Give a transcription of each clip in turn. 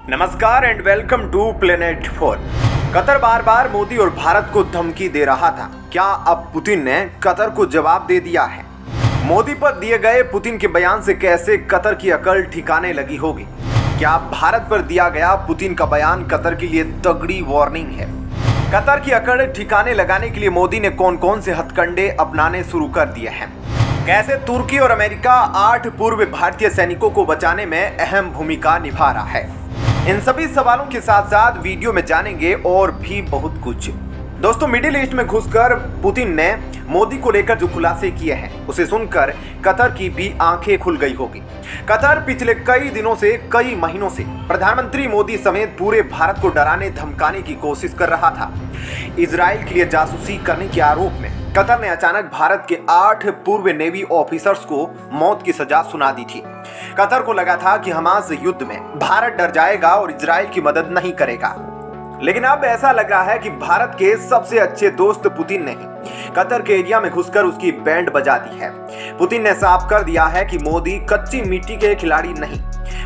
नमस्कार and welcome to planet 4। Qatar बार बार मोदी और भारत को धमकी दे रहा था। क्या अब पुतिन ने कतर को जवाब दे दिया है? मोदी पर दिए गए पुतिन के बयान से कैसे कतर की अकल ठिकाने लगी होगी? क्या भारत पर दिया गया पुतिन का बयान कतर के लिए तगड़ी वार्निंग है? कतर की अकड़ ठिकाने लगाने के लिए मोदी ने कौन कौन से हथकंडे अपनाने शुरू कर दिए हैं? कैसे तुर्की और अमेरिका 8 पूर्व भारतीय सैनिकों को बचाने में अहम भूमिका निभा रहा है? इन सभी सवालों के साथ साथ वीडियो में जानेंगे और भी बहुत कुछ। दोस्तों, मिडिल ईस्ट में घुसकर पुतिन ने मोदी को लेकर जो खुलासे किए हैं उसे सुनकर कतर की भी आंखें खुल गई होगी। कतर पिछले कई दिनों से, कई महीनों से प्रधानमंत्री मोदी समेत पूरे भारत को डराने धमकाने की कोशिश कर रहा था। इजराइल के लिए जासूसी करने के आरोप में कतर ने अचानक भारत के 8 पूर्व नेवी ऑफिसर्स को मौत की सजा सुना दी थी। कतर को लगा था कि हमास युद्ध में भारत डर जाएगा और इजराइल की मदद नहीं करेगा, लेकिन अब ऐसा लग रहा है कि भारत के सबसे अच्छे दोस्त पुतिन ने कतर के एरिया में घुसकर उसकी बैंड बजा दी है। पुतिन ने साफ कर दिया है कि मोदी कच्ची मिट्टी के खिलाड़ी नहीं।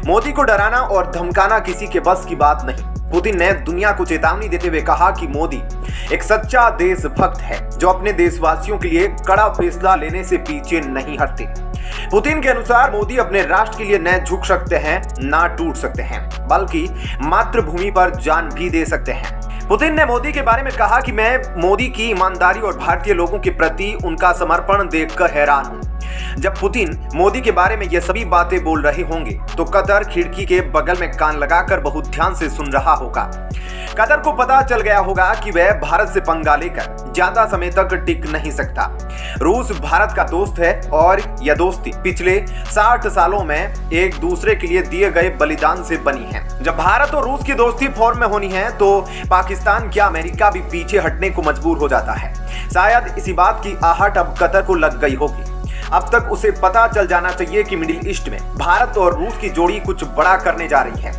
मोदी को डराना और धमकाना किसी के बस की बात नहीं। पुतिन ने दुनिया को चेतावनी देते हुए कहा कि मोदी एक सच्चा देशभक्त है जो अपने देशवासियों के लिए कड़ा फैसला लेने से पीछे नहीं हटते। पुतिन के अनुसार मोदी अपने राष्ट्र के लिए न झुक सकते हैं, ना टूट सकते हैं, बल्कि मातृभूमि पर जान भी दे सकते हैं। पुतिन ने मोदी के बारे में कहा कि मैं मोदी की ईमानदारी और भारतीय लोगों के प्रति उनका समर्पण देखकर हैरान हूं। जब पुतिन मोदी के बारे में ये सभी बातें बोल रहे होंगे तो कतर खिड़की के बगल में कान लगाकर बहुत ध्यान से सुन रहा होगा। कतर को पता चल गया होगा कि वह भारत से पंगा लेकर ज्यादा समय तक टिक नहीं सकता। रूस भारत का दोस्त है और यह दोस्ती पिछले 60 सालों में एक दूसरे के लिए दिए गए बलिदान से बनी है। जब भारत और रूस की दोस्ती फॉर्म में होनी है तो पाकिस्तान क्या अमेरिका भी पीछे हटने को मजबूर हो जाता है। शायद इसी बात की आहट अब कतर को लग गई होगी। अब तक उसे पता चल जाना चाहिए कि मिडिल ईस्ट में भारत और रूस की जोड़ी कुछ बड़ा करने जा रही है।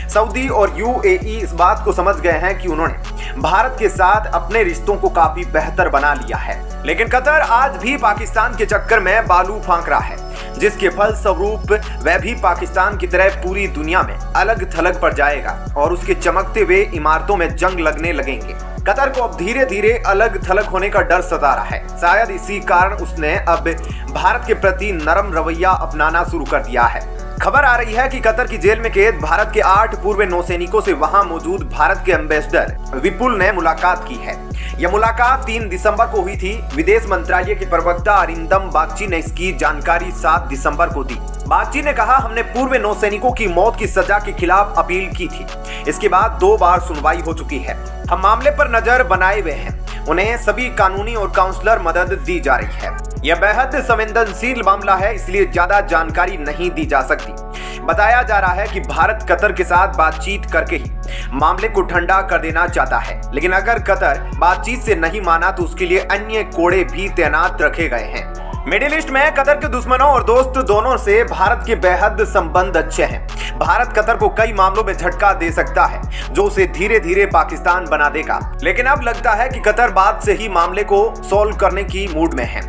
सऊदी और यूएई इस बात को समझ गए हैं कि उन्होंने भारत के साथ अपने रिश्तों को काफी बेहतर बना लिया है, लेकिन कतर आज भी पाकिस्तान के चक्कर में बालू फांक रहा है, जिसके फलस्वरूप वह भी पाकिस्तान की तरह पूरी दुनिया में अलग थलग पड़ जाएगा और उसके चमकते हुए इमारतों में जंग लगने लगेंगे। कतर को अब धीरे धीरे अलग थलग होने का डर सता रहा है। शायद इसी कारण उसने अब भारत के प्रति नरम रवैया अपनाना शुरू कर दिया है। खबर आ रही है कि कतर की जेल में कैद भारत के 8 पूर्व नौसैनिकों से वहां मौजूद भारत के एम्बेसडर विपुल ने मुलाकात की है। यह मुलाकात 3 दिसंबर को हुई थी। विदेश मंत्रालय के प्रवक्ता अरिंदम बागची ने इसकी जानकारी 7 दिसंबर को दी। बागची ने कहा, हमने पूर्व नौसैनिकों की मौत की सजा के खिलाफ अपील की थी। इसके बाद 2 बार सुनवाई हो चुकी है। हम मामले पर नजर बनाए हुए हैं। उन्हें सभी कानूनी और काउंसलर मदद दी जा रही है। यह बेहद संवेदनशील मामला है, इसलिए ज्यादा जानकारी नहीं दी जा सकती। बताया जा रहा है कि भारत कतर के साथ बातचीत करके ही मामले को ठंडा कर देना चाहता है, लेकिन अगर कतर बातचीत से नहीं माना तो उसके लिए अन्य कोड़े भी तैनात रखे गए हैं। मिडिल ईस्ट में कतर के दुश्मनों और दोस्त दोनों से भारत के बेहद संबंध अच्छे हैं। भारत कतर को कई मामलों में झटका दे सकता है जो उसे धीरे धीरे पाकिस्तान बना देगा, लेकिन अब लगता है कि कतर बाद से ही मामले को सॉल्व करने की मूड में है।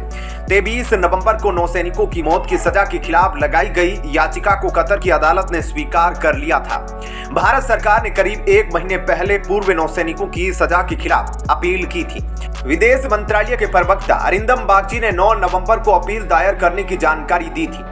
23 नवंबर को नौसैनिकों की मौत की सजा के खिलाफ लगाई गई याचिका को कतर की अदालत ने स्वीकार कर लिया था। भारत सरकार ने करीब 1 महीने पहले पूर्व नौसैनिकों की सजा के खिलाफ अपील की थी। विदेश मंत्रालय के प्रवक्ता अरिंदम बागची ने 9 नवंबर को अपील दायर करने की जानकारी दी थी।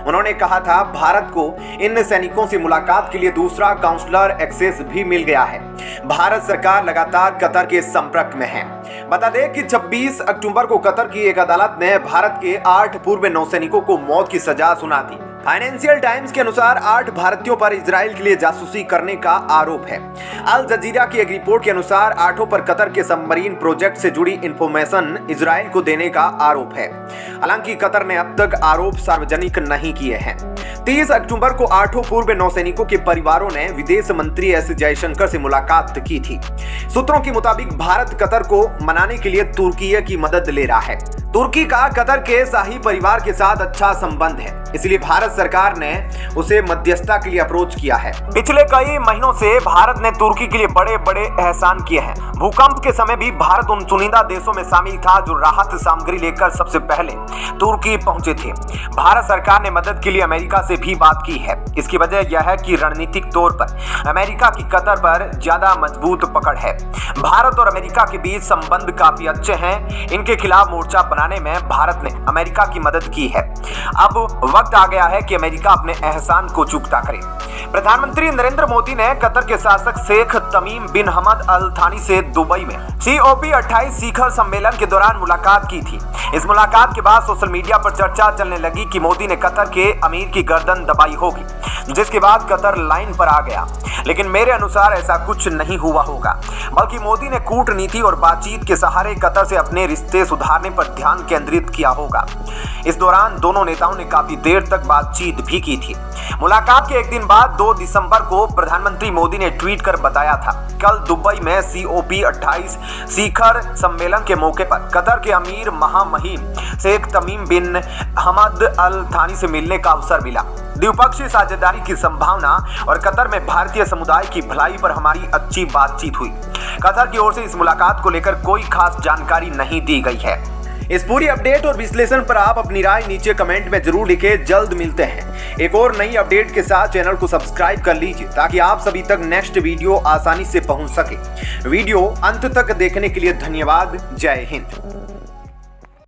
उन्होंने कहा था, भारत को इन सैनिकों से मुलाकात के लिए दूसरा काउंसलर एक्सेस भी मिल गया है। भारत सरकार लगातार कतर के संपर्क में है। बता दें कि 26 अक्टूबर को कतर की एक अदालत ने भारत के 8 पूर्व नौसैनिकों को मौत की सजा सुना दी। फाइनेंशियल टाइम्स के अनुसार 8 भारतीयों पर इजराइल के लिए जासूसी करने का आरोप है। अल जजीरा की एक रिपोर्ट के अनुसार 8 पर कतर के सबमरीन प्रोजेक्ट से जुड़ी इंफॉर्मेशन इजराइल को देने का आरोप है। हालांकि कतर ने अब तक आरोप सार्वजनिक नहीं किए हैं। 30 अक्टूबर को 8 पूर्व नौसैनिकों के परिवारों ने विदेश मंत्री एस जयशंकर से मुलाकात की थी। सूत्रों के मुताबिक भारत कतर को मनाने के लिए तुर्की की मदद ले रहा है। तुर्की का कतर के शाही परिवार के साथ अच्छा संबंध है। इसलिए भारत सरकार ने उसे मध्यस्थता के लिए अप्रोच किया है। पिछले कई महीनों से भारत ने तुर्की के लिए बड़े बड़े एहसान किए हैं। भूकंप के समय भी भारत उन चुनिंदा देशों में शामिल था जो राहत सामग्री लेकर सबसे पहले तुर्की पहुंचे थे। भारत सरकार ने मदद के लिए अमेरिका से भी बात की है। इसकी वजह यह है कि रणनीतिक तौर पर अमेरिका की कतर पर ज्यादा मजबूत पकड़ है। भारत और अमेरिका के बीच संबंध काफी अच्छे हैं। इनके खिलाफ मोर्चा बनाने में भारत ने अमेरिका की मदद की है। अब वक्त आ गया है कि अमेरिका अपने एहसान को चुकता करे। प्रधानमंत्री नरेंद्र मोदी ने कतर के शासक शेख तमीम बिन हमद अल थानी से दुबई में COP28 शिखर सम्मेलन के दौरान मुलाकात की थी। इस मुलाकात के बाद सोशल मीडिया पर चर्चा चलने लगी कि मोदी ने कतर के अमीर की गर्दन दबाई होगी, जिसके बाद कतर लाइन पर आ गया। लेकिन मेरे अनुसार ऐसा कुछ नहीं हुआ होगा, बल्कि मोदी ने कूटनीति और बातचीत के सहारे कतर से अपने रिश्ते सुधारने पर ध्यान केंद्रित किया होगा। इस दौरान दोनों नेताओं ने काफी देर तक बातचीत भी की थी। मुलाकात के एक दिन बाद 2 दिसंबर को प्रधानमंत्री मोदी ने ट्वीट कर बताया था, कल दुबई में COP28 शिखर सम्मेलन के मौके पर कतर के अमीर महामहिम शेख तमीम बिन हमद अल थानी से मिलने का अवसर मिला। द्विपक्षीय साझेदारी की संभावना और कतर में भारतीय समुदाय की भलाई पर हमारी अच्छी बातचीत हुई। कतर की ओर से इस मुलाकात को लेकर कोई खास जानकारी नहीं दी गई है। इस पूरी अपडेट और विश्लेषण पर आप अपनी राय नीचे कमेंट में जरूर लिखें। जल्द मिलते हैं एक और नई अपडेट के साथ। चैनल को सब्सक्राइब कर लीजिए ताकि आप सभी तक नेक्स्ट वीडियो आसानी से पहुंच सके। वीडियो अंत तक देखने के लिए धन्यवाद। जय हिंद।